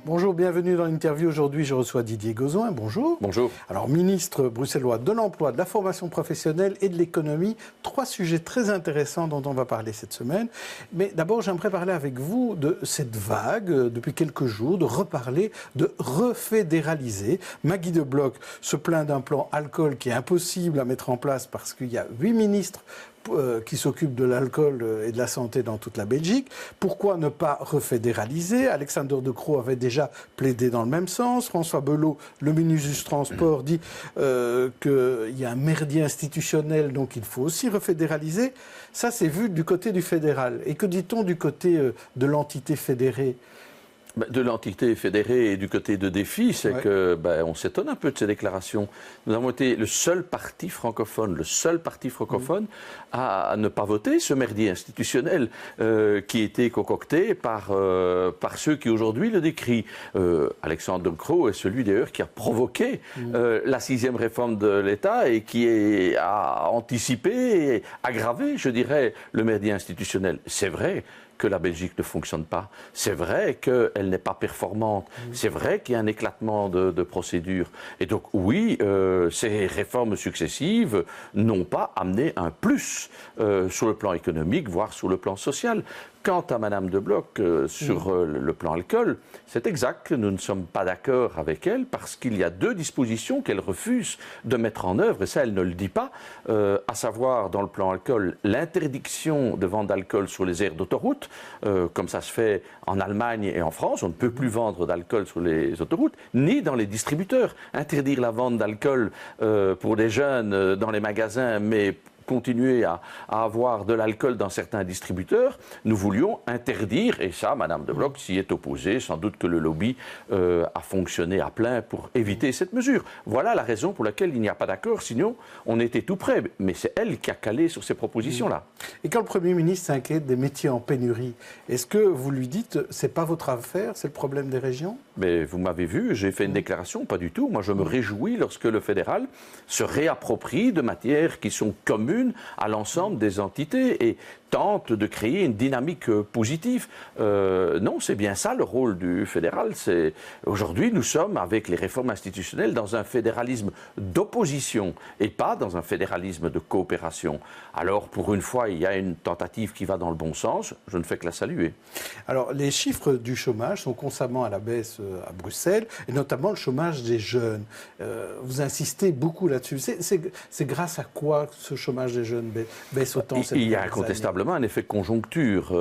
Bonjour, bienvenue dans l'interview. Aujourd'hui, je reçois Didier Gauzoin. Bonjour. Bonjour. Alors, ministre bruxellois de l'Emploi, de la formation professionnelle et de l'économie. 3 sujets très intéressants dont on va parler cette semaine. Mais d'abord, j'aimerais parler avec vous de cette vague, depuis quelques jours, de reparler, de refédéraliser. Maggie De Block se plaint d'un plan alcool qui est impossible à mettre en place parce qu'il y a 8 ministres qui s'occupent de l'alcool et de la santé dans toute la Belgique. Pourquoi ne pas refédéraliser? Alexander De Croo avait déjà plaidé dans le même sens. François Belot, le ministre du Transport, dit qu'il y a un merdier institutionnel, donc il faut aussi refédéraliser. Ça, c'est vu du côté du fédéral. Et que dit-on du côté de l'entité fédérée? De l'entité fédérée et du côté de Défi, c'est que on s'étonne un peu de ces déclarations. Nous avons été le seul parti francophone, à ne pas voter ce merdier institutionnel qui a été concocté par ceux qui aujourd'hui le décrient. Alexander De Croo est celui d'ailleurs qui a provoqué la 6e réforme de l'État et qui a anticipé et aggravé, je dirais, le merdier institutionnel. C'est vrai que la Belgique ne fonctionne pas. C'est vrai qu'elle n'est pas performante. C'est vrai qu'il y a un éclatement de procédures. Et donc oui, ces réformes successives n'ont pas amené un plus sur le plan économique, voire sur le plan social. Quant à Madame De Block, sur le plan alcool, c'est exact que nous ne sommes pas d'accord avec elle parce qu'il y a 2 dispositions qu'elle refuse de mettre en œuvre, et ça elle ne le dit pas, à savoir dans le plan alcool l'interdiction de vente d'alcool sur les aires d'autoroute, comme ça se fait en Allemagne et en France, on ne peut plus vendre d'alcool sur les autoroutes, ni dans les distributeurs. Interdire la vente d'alcool pour des jeunes dans les magasins, mais continuer à avoir de l'alcool dans certains distributeurs, nous voulions interdire, et ça, Madame De Block s'y est opposée, sans doute que le lobby a fonctionné à plein pour éviter cette mesure. Voilà la raison pour laquelle il n'y a pas d'accord, sinon on était tout prêt, mais c'est elle qui a calé sur ces propositions-là. Et quand le Premier ministre s'inquiète des métiers en pénurie, est-ce que vous lui dites, c'est pas votre affaire, c'est le problème des régions? Mais vous m'avez vu, j'ai fait une déclaration, pas du tout. Moi, je me réjouis lorsque le fédéral se réapproprie de matières qui sont communes à l'ensemble des entités et tente de créer une dynamique positive. Non, c'est bien ça le rôle du fédéral. Aujourd'hui, nous sommes, avec les réformes institutionnelles, dans un fédéralisme d'opposition et pas dans un fédéralisme de coopération. Alors, pour une fois, il y a une tentative qui va dans le bon sens. Je ne fais que la saluer. Alors, les chiffres du chômage sont constamment à la baisse à Bruxelles, et notamment le chômage des jeunes. Vous insistez beaucoup là-dessus. C'est grâce à quoi ce chômage des jeunes baisse autant cette année? Il y a incontestablement un effet de conjoncture.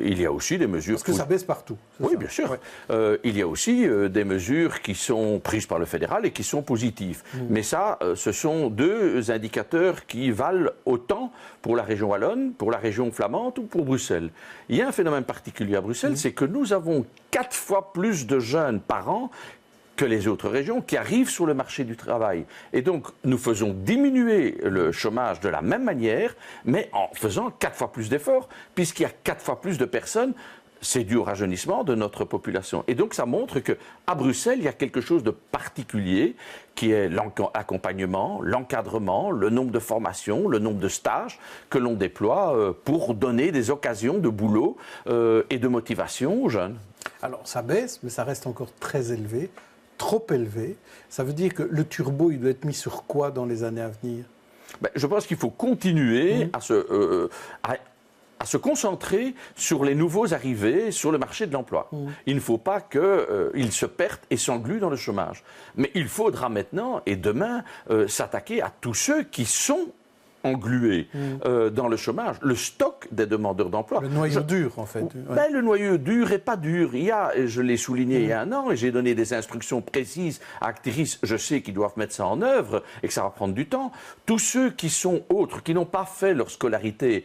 Il y a aussi des mesures... Parce que ça baisse partout. Oui, bien sûr. Ouais. Il y a aussi des mesures qui sont prises par le fédéral et qui sont positives. Mais ça, ce sont 2 indicateurs qui valent autant pour la région wallonne, pour la région flamande ou pour Bruxelles. Il y a un phénomène particulier à Bruxelles, c'est que nous avons 4 fois plus de jeunes par an que les autres régions qui arrivent sur le marché du travail. Et donc, nous faisons diminuer le chômage de la même manière, mais en faisant 4 fois plus d'efforts, puisqu'il y a 4 fois plus de personnes. C'est dû au rajeunissement de notre population. Et donc, ça montre qu'à Bruxelles, il y a quelque chose de particulier qui est l'accompagnement, l'encadrement, le nombre de formations, le nombre de stages que l'on déploie pour donner des occasions de boulot et de motivation aux jeunes. Alors, ça baisse, mais ça reste encore très élevé. Trop élevé. Ça veut dire que le turbo, il doit être mis sur quoi dans les années à venir? Je pense qu'il faut continuer à se concentrer sur les nouveaux arrivés sur le marché de l'emploi. Il ne faut pas qu'ils se perdent et s'engluent dans le chômage. Mais il faudra maintenant et demain s'attaquer à tous ceux qui sont englués dans le chômage, le stock des demandeurs d'emploi. Le noyau dur, en fait. Le noyau dur et pas dur. Il y a, je l'ai souligné il y a un an, et j'ai donné des instructions précises à Actiris, je sais qu'ils doivent mettre ça en œuvre et que ça va prendre du temps. Tous ceux qui sont autres, qui n'ont pas fait leur scolarité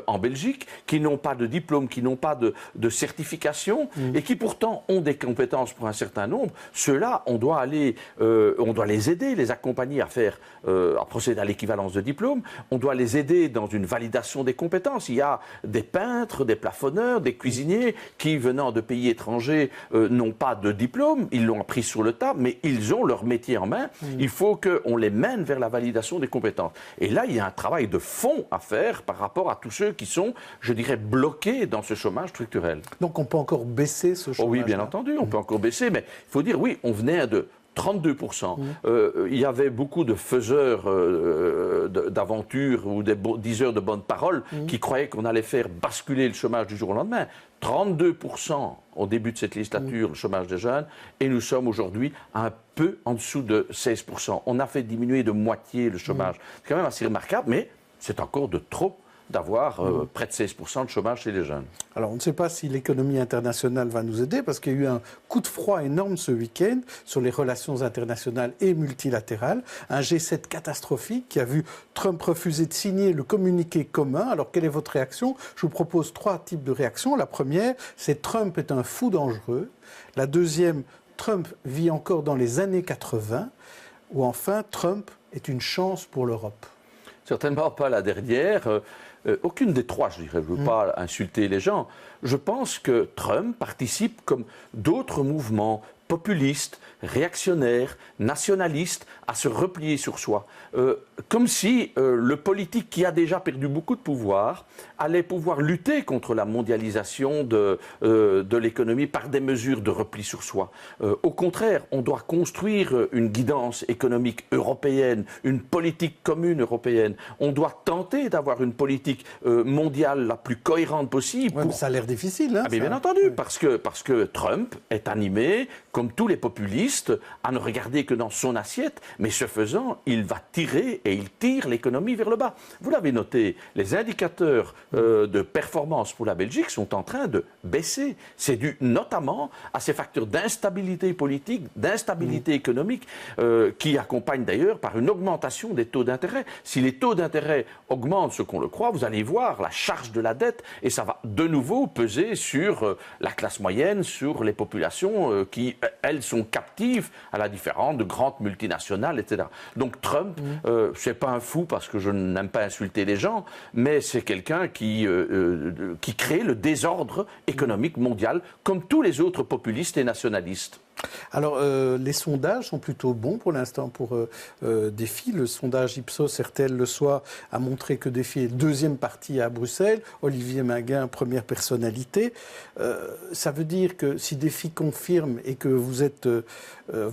en Belgique, qui n'ont pas de diplôme, qui n'ont pas de certification et qui pourtant ont des compétences pour un certain nombre, ceux-là, on doit les aider, les accompagner à procéder à l'équivalence de diplôme. on doit les aider dans une validation des compétences. Il y a des peintres, des plafonneurs, des cuisiniers qui, venant de pays étrangers, n'ont pas de diplôme, ils l'ont appris sur le tas, mais ils ont leur métier en main. Il faut qu'on les mène vers la validation des compétences. Et là, il y a un travail de fond à faire par rapport à tous ceux qui sont, je dirais, bloqués dans ce chômage structurel. Donc on peut encore baisser ce chômage? Oui, bien entendu, on peut encore baisser, mais il faut dire, oui, on venait de 32%. Il y avait beaucoup de faiseurs d'aventures ou des diseurs de bonnes paroles qui croyaient qu'on allait faire basculer le chômage du jour au lendemain. 32% au début de cette législature, le chômage des jeunes, et nous sommes aujourd'hui un peu en dessous de 16%. On a fait diminuer de moitié le chômage. C'est quand même assez remarquable, mais c'est encore de trop d'avoir près de 16% de chômage chez les jeunes. Alors, on ne sait pas si l'économie internationale va nous aider, parce qu'il y a eu un coup de froid énorme ce week-end sur les relations internationales et multilatérales. Un G7 catastrophique qui a vu Trump refuser de signer le communiqué commun. Alors, quelle est votre réaction? Je vous propose 3 types de réactions. La première, c'est Trump est un fou dangereux. La deuxième, Trump vit encore dans les années 80. Ou enfin, Trump est une chance pour l'Europe. Certainement pas la dernière. Aucune des 3, je dirais. Je ne veux pas insulter les gens. Je pense que Trump participe, comme d'autres mouvements populistes, réactionnaires, nationalistes, à se replier sur soi. Comme si le politique qui a déjà perdu beaucoup de pouvoir allait pouvoir lutter contre la mondialisation de l'économie par des mesures de repli sur soi. Au contraire, on doit construire une guidance économique européenne, une politique commune européenne. On doit tenter d'avoir une politique mondiale la plus cohérente possible. Ouais, mais ça a l'air difficile. Hein, mais bien entendu, parce que Trump est animé, comme tous les populistes, à ne regarder que dans son assiette, mais ce faisant, il va tirer et il tire l'économie vers le bas. Vous l'avez noté, les indicateurs de performance pour la Belgique sont en train de baisser. C'est dû notamment à ces facteurs d'instabilité politique, d'instabilité économique, qui accompagnent d'ailleurs par une augmentation des taux d'intérêt. Si les taux d'intérêt augmentent, ce qu'on le croit, vous allez voir la charge de la dette, et ça va de nouveau peser sur la classe moyenne, sur les populations qui, elles, sont captives à la différence de grandes multinationales, etc. Donc Trump, c'est pas un fou parce que je n'aime pas insulter les gens, mais c'est quelqu'un qui crée le désordre économique mondial, comme tous les autres populistes et nationalistes. Alors, les sondages sont plutôt bons pour l'instant pour Défi. Le sondage Ipsos RTL Le Soir a montré que Défi est deuxième parti à Bruxelles. Olivier Minguin, première personnalité. Ça veut dire que si Défi confirme et que vous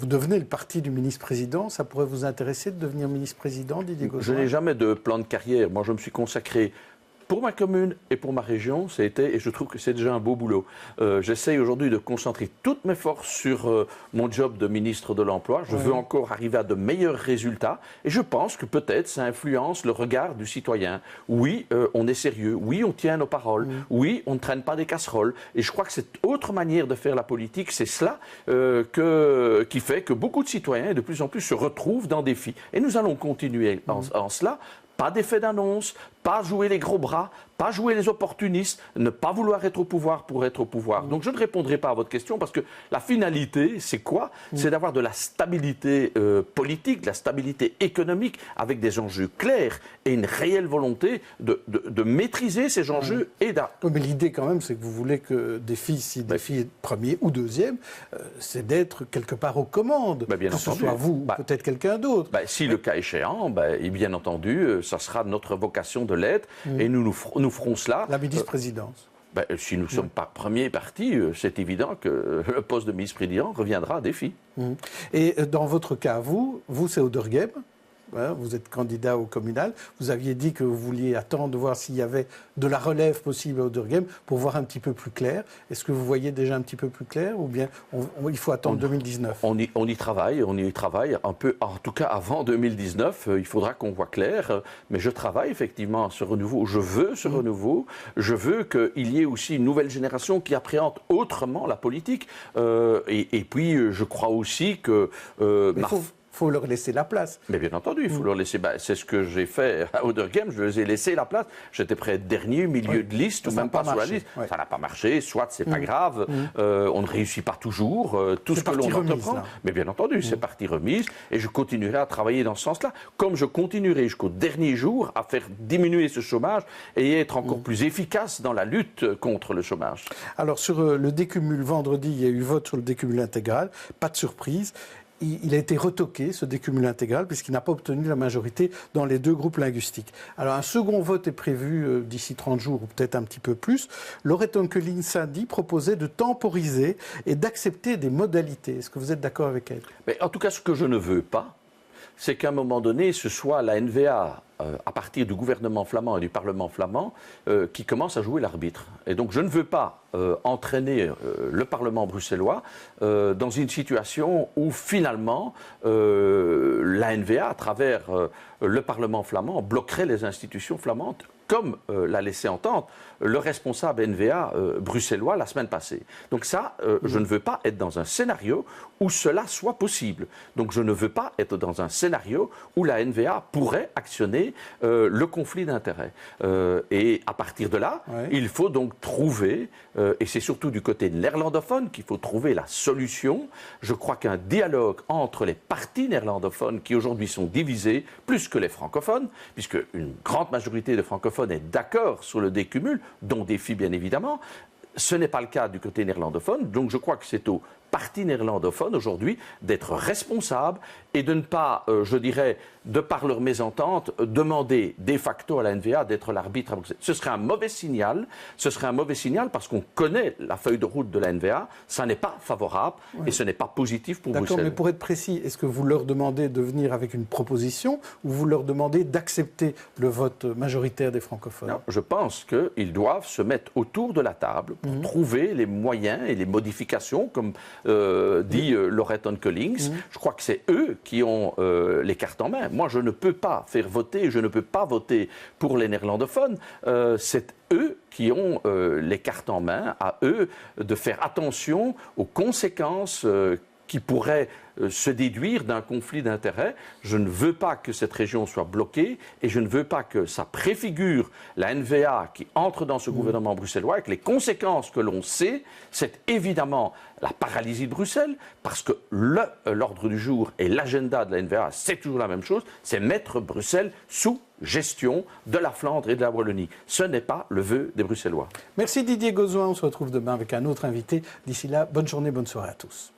devenez le parti du ministre-président, ça pourrait vous intéresser de devenir ministre-président, Didier Gaudoin? Je n'ai jamais de plan de carrière. Moi, je me suis consacré pour ma commune et pour ma région, et je trouve que c'est déjà un beau boulot. J'essaye aujourd'hui de concentrer toutes mes forces sur mon job de ministre de l'Emploi. Je veux encore arriver à de meilleurs résultats et je pense que peut-être ça influence le regard du citoyen. Oui, on est sérieux. Oui, on tient nos paroles. Oui, on ne traîne pas des casseroles. Et je crois que cette autre manière de faire la politique, c'est cela qui fait que beaucoup de citoyens, de plus en plus, se retrouvent dans Défi. Et nous allons continuer en cela. Pas d'effet d'annonce, pas jouer les gros bras, pas jouer les opportunistes, ne pas vouloir être au pouvoir pour être au pouvoir. Donc je ne répondrai pas à votre question parce que la finalité, c'est quoi? C'est d'avoir de la stabilité politique, de la stabilité économique avec des enjeux clairs et une réelle volonté de maîtriser ces enjeux. Et mais l'idée quand même, c'est que vous voulez que Défi, si Défi est premier ou deuxième, c'est d'être quelque part aux commandes. Que ce soit vous ou peut-être quelqu'un d'autre. Si le cas échéant, et bien entendu, ça sera notre vocation de l'être et nous ferons cela. La ministre-présidence. Si nous sommes pas premier parti, c'est évident que le poste de ministre-président reviendra à Défi. Et dans votre cas, vous c'est Auderghem. Vous êtes candidat au communal. Vous aviez dit que vous vouliez attendre de voir s'il y avait de la relève possible à Auderghem pour voir un petit peu plus clair. Est-ce que vous voyez déjà un petit peu plus clair ou bien il faut attendre 2019? On y travaille un peu, en tout cas avant 2019. Il faudra qu'on voit clair. Mais je travaille effectivement à ce renouveau. Je veux ce renouveau. Je veux qu'il y ait aussi une nouvelle génération qui appréhende autrement la politique. Et puis, je crois aussi que... faut leur laisser la place. Mais bien entendu, il faut leur laisser. C'est ce que j'ai fait à Oudergem, je leur ai laissé la place. J'étais prêt à être dernier, milieu de liste, ou même pas sur la liste. Ça n'a pas marché, soit c'est pas grave, on ne réussit pas toujours, tout ce que l'on entreprend. Mais bien entendu, c'est partie remise, et je continuerai à travailler dans ce sens-là, comme je continuerai jusqu'au dernier jour à faire diminuer ce chômage et être encore plus efficace dans la lutte contre le chômage. Alors sur le décumul, vendredi, il y a eu vote sur le décumul intégral, pas de surprise. Il a été retoqué, ce décumul intégral, puisqu'il n'a pas obtenu la majorité dans les deux groupes linguistiques. Alors, un second vote est prévu d'ici 30 jours, ou peut-être un petit peu plus. Laurette Onkeling Sadi proposait de temporiser et d'accepter des modalités. Est-ce que vous êtes d'accord avec elle? Mais en tout cas, ce que je ne veux pas, c'est qu'à un moment donné, ce soit la NVA, à partir du gouvernement flamand et du Parlement flamand, qui commence à jouer l'arbitre. Et donc je ne veux pas entraîner le Parlement bruxellois dans une situation où finalement la NVA, à travers le Parlement flamand, bloquerait les institutions flamandes, comme l'a laissé entendre le responsable NVA bruxellois la semaine passée. Donc ça, je ne veux pas être dans un scénario où cela soit possible. Donc je ne veux pas être dans un scénario où la NVA pourrait actionner le conflit d'intérêts. Et à partir de là, il faut donc trouver, et c'est surtout du côté néerlandophone qu'il faut trouver la solution. Je crois qu'un dialogue entre les partis néerlandophones qui aujourd'hui sont divisés, plus que les francophones, puisque une grande majorité de francophones est d'accord sur le décumul, dont défi bien évidemment. Ce n'est pas le cas du côté néerlandophone, donc je crois que c'est au parti néerlandophone aujourd'hui d'être responsable et de ne pas, je dirais, de par leur mésentente, demander de facto à la NVA d'être l'arbitre à Bruxelles. Ce serait un mauvais signal, parce qu'on connaît la feuille de route de la NVA, ça n'est pas favorable et ce n'est pas positif pour Bruxelles. D'accord, mais pour être précis, est-ce que vous leur demandez de venir avec une proposition ou vous leur demandez d'accepter le vote majoritaire des francophones? Non, je pense qu'ils doivent se mettre autour de la table pour trouver les moyens et les modifications, comme dit Laurette Onkeling. Je crois que c'est eux qui ont les cartes en main. Moi, je ne peux pas faire voter, je ne peux pas voter pour les néerlandophones. C'est eux qui ont les cartes en main, à eux de faire attention aux conséquences qui pourraient se déduire d'un conflit d'intérêts. Je ne veux pas que cette région soit bloquée et je ne veux pas que ça préfigure la NVA qui entre dans ce gouvernement bruxellois avec les conséquences que l'on sait. C'est évidemment la paralysie de Bruxelles parce que l'ordre du jour et l'agenda de la NVA, c'est toujours la même chose, c'est mettre Bruxelles sous gestion de la Flandre et de la Wallonie. Ce n'est pas le vœu des Bruxellois. Merci Didier Gauzoin, on se retrouve demain avec un autre invité. D'ici là, bonne journée, bonne soirée à tous.